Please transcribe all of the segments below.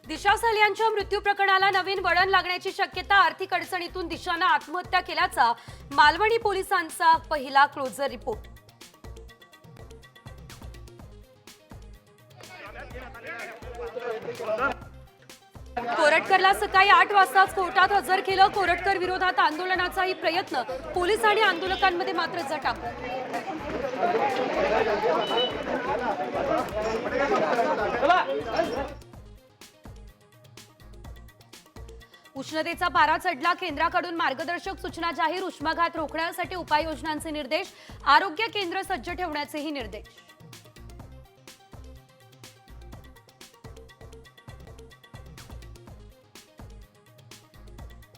दिशा सालियांच्या मृत्यू प्रकरणाला नवीन वळण लागण्याची शक्यता। आर्थिक अडचणीतून दिशानं आत्महत्या केल्याचा मालवणी पोलिसांचा पहिला क्लोजर रिपोर्ट। कोरटकरला सकाळी 8 वाजताच कोर्टात हजर केलं। कोरटकर विरोधात आंदोलनाचाही प्रयत्न, पोलीस आणि आंदोलकांमध्ये मात्र जटाप। उष्णतेचा पारा चढला, केंद्राकडून मार्गदर्शक सूचना जाहीर। उष्माघात रोखण्यासाठी उपाययोजनांचे निर्देश, आरोग्य केंद्र सज्ज ठेवण्याचेही निर्देश।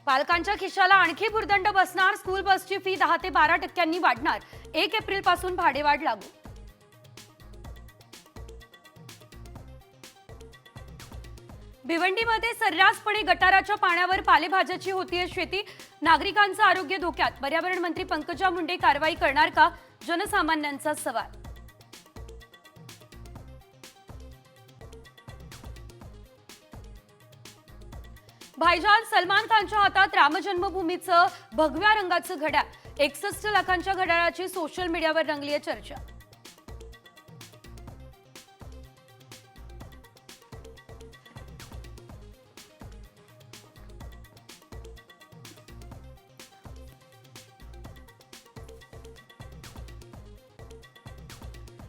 पालकांच्या खिशाला आणखी भुर्दंड बसणार, स्कूल बसची फी 10 ते 12% वाढणार। 1 एप्रिल पासून भाडेवाढ लागू। भिवंडीमध्ये सर्रासपणे गटाराच्या पाण्यावर पालेभाज्याची होतीये शेती, नागरिकांचं आरोग्य धोक्यात। पर्यावरण मंत्री पंकजा मुंडे कारवाई करणार का, जनसामान्यांचा सवाल। भाईजान सलमान खानच्या हातात रामजन्मभूमीचं भगव्या रंगाचं घड्याळ। 61 लाखांच्या घड्याळाची सोशल मीडियावर रंगलीय चर्चा।